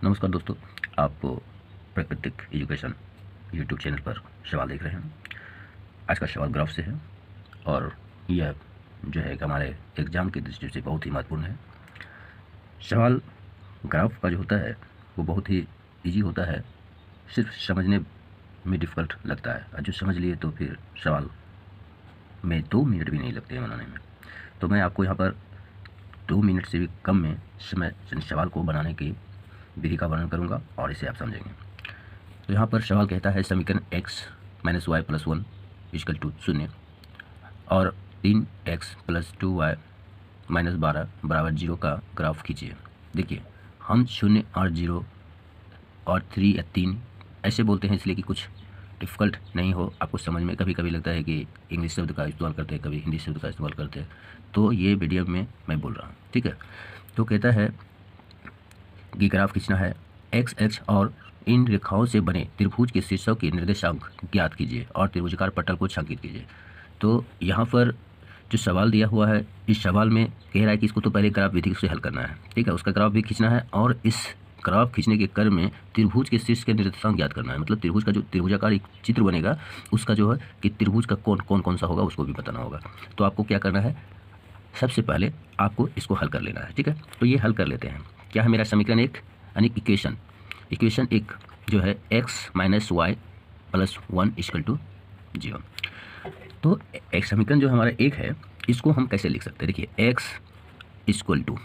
नमस्कार दोस्तों, आप प्राकृतिक एजुकेशन यूट्यूब चैनल पर सवाल देख रहे हैं। आज का सवाल ग्राफ से है और यह जो है कि हमारे एग्ज़ाम की दृष्टि से बहुत ही महत्वपूर्ण है। सवाल ग्राफ का जो होता है वो बहुत ही इजी होता है, सिर्फ समझने में डिफ़िकल्ट लगता है और जो समझ लिए तो फिर सवाल में 2 मिनट भी नहीं लगते हैं बनाने में। तो मैं आपको यहाँ पर 2 मिनट से भी कम में सवाल को बनाने की विधि का वर्णन करूंगा और इसे आप समझेंगे। तो यहाँ पर सवाल कहता है समीकरण x - y + 1 = 0 और 3x + 2y - 12 = 0 का ग्राफ खींचिए। देखिए, हम 0 और 0 और 3 या 3 ऐसे बोलते हैं इसलिए कि कुछ डिफ़िकल्ट नहीं हो आपको समझ में। कभी कभी लगता है कि इंग्लिश शब्द का इस्तेमाल करते हैं, कभी हिंदी शब्द का इस्तेमाल करते हैं, तो ये वीडियो में मैं बोल रहा हूँ, ठीक है। तो कहता है कि ग्राफ खींचना है, एक्स एक्स और इन रेखाओं से बने त्रिभुज के शीर्षों के निर्देशांक ज्ञात कीजिए और त्रिभुजाकार पटल को छांकित कीजिए। तो यहाँ पर जो सवाल दिया हुआ है, इस सवाल में कह रहा है कि इसको तो पहले ग्राफ विधि से हल करना है, ठीक है, उसका ग्राफ भी खींचना है और इस ग्राफ खींचने के क्रम में त्रिभुज के शीर्ष के निर्देशांक ज्ञात करना है। मतलब त्रिभुज का जो त्रिभुजाकार एक चित्र बनेगा उसका जो है कि त्रिभुज का कौन सा होगा उसको भी बताना होगा। तो आपको क्या करना है, सबसे पहले आपको इसको हल कर लेना है, ठीक है। तो ये हल कर लेते हैं। क्या है मेरा समीकरण एक, यानी इक्वेशन एक जो है x - y + 1 = 0। तो एक समीकरण जो हमारा एक है इसको हम कैसे लिख सकते हैं। देखिए, x =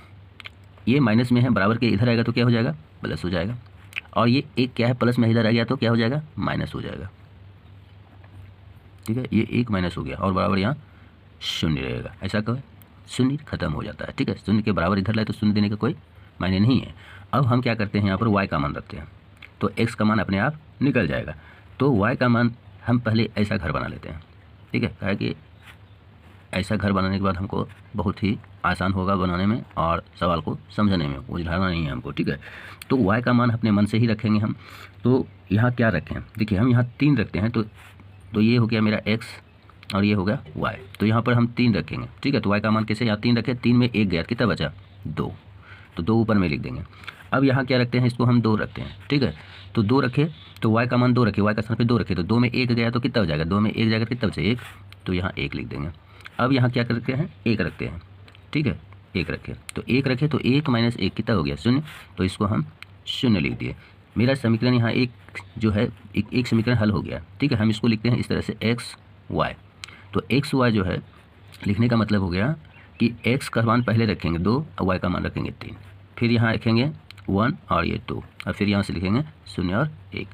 ये माइनस में है, बराबर के इधर आएगा तो क्या हो जाएगा, प्लस हो जाएगा। और ये एक क्या है, प्लस में इधर आ गया तो क्या हो जाएगा, माइनस हो जाएगा, ठीक है। ये एक माइनस हो गया और बराबर यहाँ शून्य रहेगा। ऐसा करें, शून्य खत्म हो जाता है, ठीक है। शून्य के बराबर इधर लाए तो शून्य देने का कोई मायने नहीं है। अब हम क्या करते हैं, यहाँ पर y का मान रखते हैं तो x का मान अपने आप निकल जाएगा। तो y का मान हम पहले ऐसा घर बना लेते हैं, ठीक है। कहा कि ऐसा घर बनाने के बाद हमको बहुत ही आसान होगा बनाने में और सवाल को समझने में, उलझाना नहीं है हमको, ठीक है। तो y का मान अपने मन से ही रखेंगे हम। तो यहाँ क्या रखें, देखिए हम यहाँ 3 रखते हैं तो ये हो गया मेरा x और ये हो गया y। तो यहाँ पर हम 3 रखेंगे, ठीक है। तो y का मान कैसे, यहाँ 3 रखें, 3 में 1 गया, कितना बचा 2, तो 2 ऊपर में लिख देंगे। अब यहाँ क्या रखते हैं, इसको हम 2 रखते हैं, ठीक है। तो 2 रखे तो y का मान 2 रखे, y का स्थान पे 2 रखे तो 2 में 1 गया तो कितना हो जाएगा, 2 में 1 जाएगा कितना बचे 1, तो यहाँ 1 लिख देंगे। अब यहाँ क्या करते हैं, 1 रखते हैं, ठीक है, 1 रखे तो 1 रखे तो 1 - 1 कितना हो गया 0, तो इसको हम 0 लिख दिए। मेरा समीकरण यहाँ एक जो है एक समीकरण हल हो गया, ठीक है। हम इसको लिखते हैं इस तरह से x y। तो x y जो है लिखने का मतलब हो गया कि x का मान पहले रखेंगे 2 और y का मान रखेंगे 3, फिर यहाँ रखेंगे 1 और ये 2 और फिर यहाँ से लिखेंगे 0 और 1,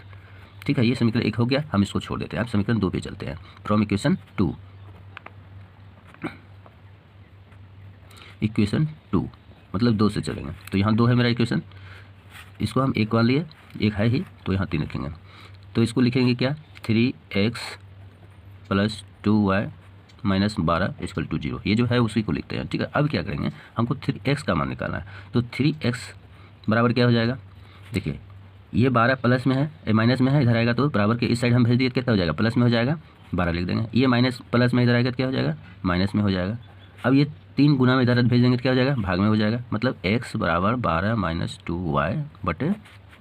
ठीक है। ये समीकरण 1 हो गया, हम इसको छोड़ देते हैं। अब समीकरण 2 पे चलते हैं। फ्रॉम इक्वेशन 2 मतलब 2 से चलेंगे। तो यहाँ 2 है मेरा इक्वेशन, इसको हम 1 मान लिए, 1 है ही तो यहाँ 3 रखेंगे। तो इसको लिखेंगे क्या, 3x + 2y - 12 = 0। ये जो है उसी को लिखते हैं, ठीक है। अब क्या करेंगे, हमको 3x का मान निकालना है। तो 3x बराबर क्या हो जाएगा, देखिए ये 12 प्लस में है, माइनस में है, इधर आएगा तो बराबर के इस साइड हम भेज दिए, कितना हो जाएगा, प्लस में हो जाएगा, 12 लिख देंगे। ये माइनस प्लस में इधर आएगा तो क्या हो जाएगा, माइनस में हो जाएगा। अब ये 3 गुना में इधर भेज देंगे तो क्या हो जाएगा, भाग में हो जाएगा। मतलब x = 12 - 2y बटे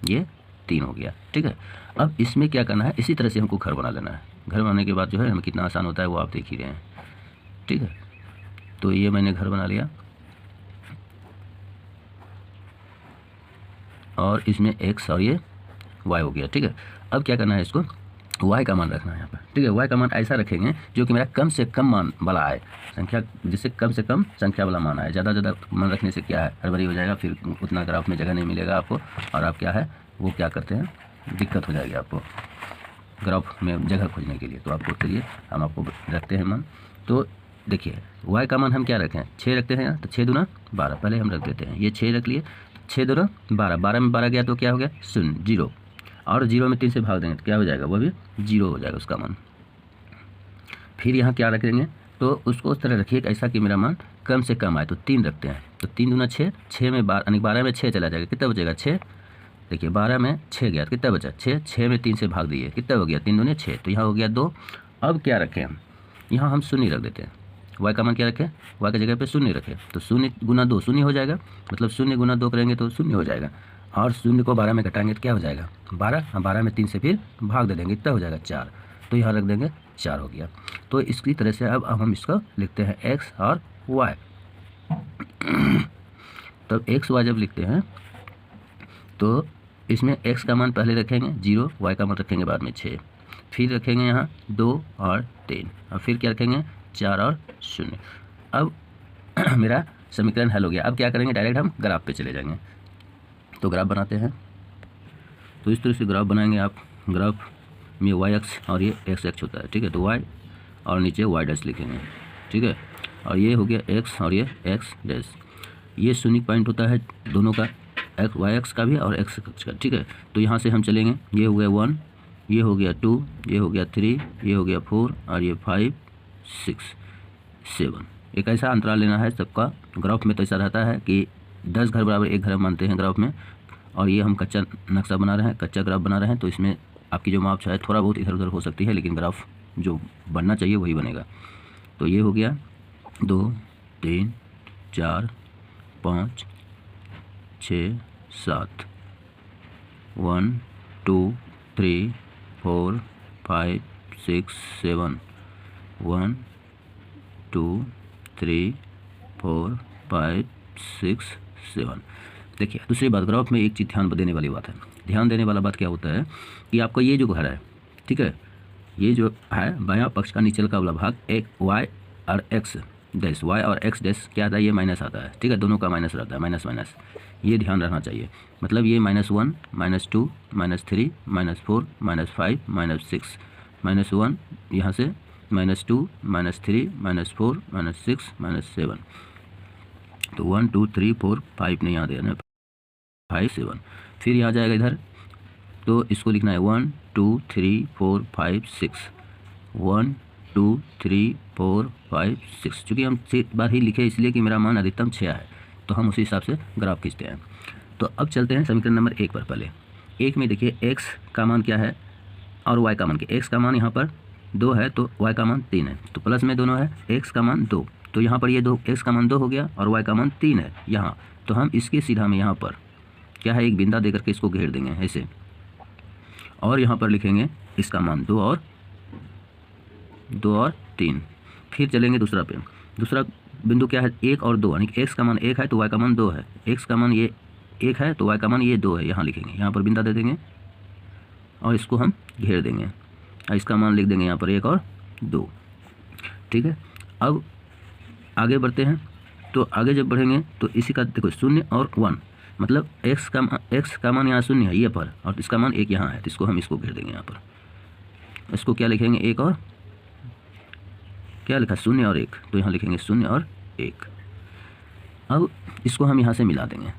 ये 3 हो गया, ठीक है। अब इसमें क्या करना है, इसी तरह से हमको घर बना लेना है। घर बनाने के बाद जो है हमें कितना आसान होता है वो आप देख ही रहे हैं, ठीक है। तो ये मैंने घर बना लिया और इसमें x और ये y हो गया, ठीक है। अब क्या करना है, इसको y का मान रखना है यहाँ पर, ठीक है। y का मान ऐसा रखेंगे जो कि मेरा कम से कम मान वाला आए, संख्या जिससे कम से कम संख्या वाला मान आए। ज़्यादा मान रखने से क्या है, हड़बड़ी हो जाएगा, फिर उतना ग्राफ में जगह नहीं मिलेगा आपको और आप क्या है वो क्या करते हैं, दिक्कत हो जाएगी आपको ग्राफ में जगह खोजने के लिए। तो आपको चलिए हम आपको रखते हैं मान। तो देखिए y का मान हम क्या रखें, 6 रखते हैं, तो 6 दूना 12 पहले हम रख देते हैं। ये 6 रख लिए, 6 दूना 12, 12 में 12 गया तो क्या हो गया 0 और 0 में 3 से भाग देंगे तो क्या हो जाएगा, वो भी 0 हो जाएगा उसका मान। फिर यहाँ क्या रख देंगे, तो उसको उस तरह रखिए ऐसा कि मेरा मान कम से कम आए। तो 3 रखते हैं, तो 3 दूना 6, 6 में 12 यानी 12 में 6 चला जाएगा, कितना बचेगा 6। देखिए 12 में 6 गया, कितना बचा 6, 6 में 3 से भाग दिए, कितना हो गया 3 दूने 6, तो यहाँ हो गया 2। अब क्या रखें हम, यहाँ हम 0 रख देते हैं। y का मान क्या रखें, y की जगह पे 0 रखें, तो 0 × 2 0 हो जाएगा, मतलब 0 × 2 करेंगे तो 0 हो जाएगा। और 0 को 12 में घटाएंगे तो क्या हो जाएगा 12, हाँ 12 में 3 से फिर भाग दे देंगे, इतना हो जाएगा 4, तो यहाँ रख देंगे 4 हो गया। तो इसकी तरह से अब हम इसको लिखते हैं x और y। तब x y जब लिखते हैं तो इसमें x का मान पहले रखेंगे 0, y का मान रखेंगे बाद में 6, फिर रखेंगे यहाँ 2 और 3, और फिर क्या रखेंगे 4 और 0। अब मेरा समीकरण हल हो गया। अब क्या करेंगे, डायरेक्ट हम ग्राफ पे चले जाएंगे। तो ग्राफ बनाते हैं। तो इस तरह से ग्राफ बनाएंगे आप। ग्राफ में वाई एक्स और ये एक्स एक्स होता है, ठीक है। तो वाई और नीचे वाई डैश लिखेंगे, ठीक है। और ये हो गया एक्स और ये एक्स डैश। ये शून्य पॉइंट होता है दोनों का, एक्स वाई एक्स का भी और एक्स एक्स का, ठीक है। तो यहाँ से हम चलेंगे, ये हो गया 1, ये हो गया 2, ये हो गया 3, ये हो गया 4 और ये 5 6 7। एक ऐसा अंतराल लेना है सबका। ग्राफ में तो ऐसा रहता है कि 10 घर बराबर एक घर मानते हैं ग्राफ में। और ये हम कच्चा नक्शा बना रहे हैं, कच्चा ग्राफ बना रहे हैं, तो इसमें आपकी जो माप शायद थोड़ा बहुत इधर उधर हो सकती है, लेकिन ग्राफ जो बनना चाहिए वही बनेगा। तो ये हो गया 2 3 4 5 6 7, 1 2 3 4 5 6 7, 1 2 3 4 5 6 7। देखिए दूसरी बात, ग्राफ में एक चीज़ ध्यान देने वाली बात है। ध्यान देने वाला बात क्या होता है कि आपका ये जो घर है, ठीक है, ये जो है बायां पक्ष का नीचे का वाला भाग एक वाई और एक्स डैश, वाई और एक्स डैश क्या आता है, ये माइनस आता है, ठीक है। दोनों का माइनस रहता है, माइनस माइनस, ये ध्यान रखना चाहिए। मतलब ये -1 -2 -3 -4 -5 -6 -1, यहाँ से -2 -3 -4 -6 -7। तो 1 2 3 4 5 नहीं याद है ना, 5 7। फिर यहाँ जाएगा इधर, तो इसको लिखना है 1 2 3 4 5 6, 1 2 3 4 5 6। चूँकि हम 6 बार ही लिखे इसलिए कि मेरा मान अधिकतम 6 है, तो हम उसी हिसाब से ग्राफ खींचते हैं। तो अब चलते हैं समीकरण नंबर 1 पर। पहले 1 में देखिए x का मान क्या है और y का मान क्या। x का मान यहाँ पर 2 है तो y का मान 3 है, तो प्लस में दोनों है, x का मान 2, तो यहाँ पर ये 2 x का मान 2 हो गया और y का मान 3 है यहाँ। तो हम इसके सीधा में यहाँ पर क्या है, एक बिंदा दे करके इसको घेर देंगे ऐसे, और यहाँ पर लिखेंगे इसका मान 2 और 3। फिर चलेंगे दूसरा पे। दूसरा बिंदु क्या है, 1 और 2, यानी कि x का मान 1 है तो y का मान 2 है, x का मान ये 1 है तो y का मान ये 2 है, यहाँ लिखेंगे, यहाँ पर बिंदा दे देंगे और इसको हम घेर देंगे और इसका मान लिख देंगे यहाँ पर 1 और 2, ठीक है। अब आगे बढ़ते हैं। तो आगे जब बढ़ेंगे तो इसी का देखो 0 और 1, मतलब x का मान यहाँ 0 है ये पर, और इसका मान 1 यहाँ है, तो इसको हम इसको घेर देंगे यहाँ पर। इसको क्या लिखेंगे, 1 और क्या लिखा, 0 और 1, तो यहाँ लिखेंगे 0 और 1। अब इसको हम यहाँ से मिला देंगे।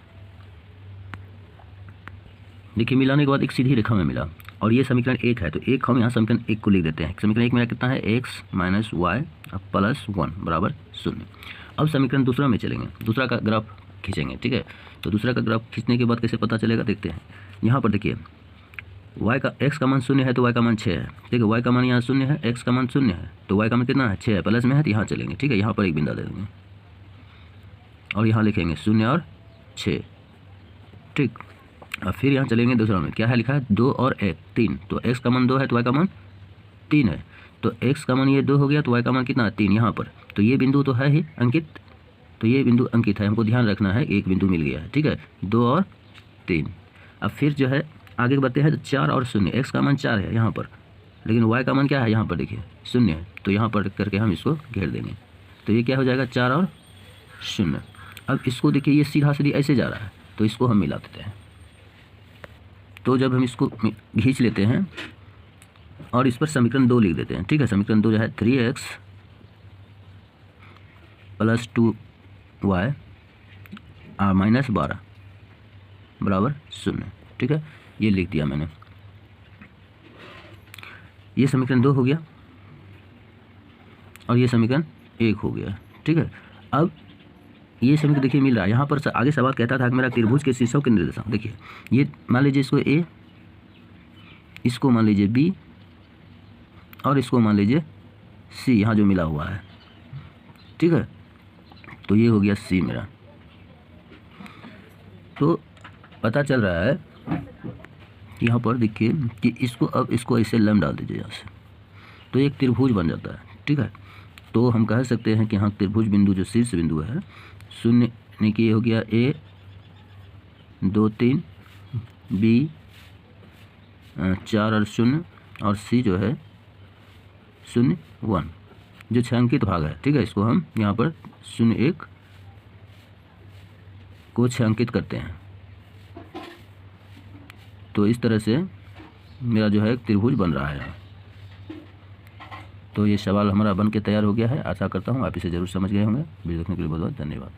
देखिए मिलाने के बाद एक सीधी रेखा में मिला, और ये समीकरण 1 है, तो एक हम यहाँ समीकरण 1 को लिख देते हैं। समीकरण 1 मेरा कितना है, x - y + 1 बराबर 0। अब समीकरण दूसरा में चलेंगे, दूसरा का ग्राफ खींचेंगे, ठीक है। तो दूसरा का ग्राफ खींचने के बाद कैसे पता चलेगा, देखते हैं। यहाँ पर देखिए x का मान 0 है तो y का मान 6 है, ठीक है। y का मान यहाँ 0 है, x का मान 0 है, तो y का मान कितना है, 6 है, प्लस में है, तो यहाँ चलेंगे, ठीक है। यहाँ पर एक बिंदा दे देंगे और यहाँ लिखेंगे 0 और 6, ठीक। और फिर यहाँ चलेंगे दूसरा में, क्या है लिखा है 2 और 1 3, तो x का मान 2 है तो y का मान 3 है, तो x का मान ये 2 हो गया तो y का मान कितना है 3 यहाँ पर। तो ये बिंदु तो है ही अंकित, तो ये बिंदु अंकित है, हमको ध्यान रखना है, एक बिंदु मिल गया है, ठीक है, 2 और 3। अब फिर जो है आगे बढ़ते हैं तो 4 और 0, x का मान 4 है यहाँ पर, लेकिन y का मान क्या है यहाँ पर देखिए 0 है, तो यहाँ पर करके हम इसको घेर देंगे। तो ये क्या हो जाएगा 4 और 0। अब इसको देखिए ये सीधा सीधी ऐसे जा रहा है, तो इसको हम मिला देते हैं। तो जब हम इसको खींच लेते हैं और इस पर समीकरण 2 लिख देते हैं, ठीक है। समीकरण 2 जो है 3x + 2y -12 बराबर 0, ठीक है। ये लिख दिया मैंने, ये समीकरण 2 हो गया और ये समीकरण 1 हो गया, ठीक है। अब ये समीकरण देखिए मिल रहा है। यहाँ पर आगे सवाल कहता था कि मेरा त्रिभुज के शीर्षों के निर्देशांक, देखिए ये मान लीजिए इसको a, इसको मान लीजिए b और इसको मान लीजिए c, यहाँ जो मिला हुआ है, ठीक है। तो ये हो गया c मेरा। तो पता चल रहा है कि यहाँ पर देखिए कि इसको अब इसको ऐसे लम डाल दीजिए यहाँ से, तो एक त्रिभुज बन जाता है। ठीक है, तो हम कह सकते हैं कि हाँ त्रिभुज बिंदु जो शीर्ष बिंदु है शून्य यानी कि ये हो गया A 2 3, B 4 और 0 और C जो है 0 1, जो छायांकित भाग है। ठीक है, इसको हम यहाँ पर 0 1 को छायांकित करते हैं। तो इस तरह से मेरा जो है त्रिभुज बन रहा है। तो ये सवाल हमारा बन के तैयार हो गया है। आशा करता हूँ आप इसे ज़रूर समझ गए होंगे। वीडियो देखने के लिए बहुत बहुत धन्यवाद।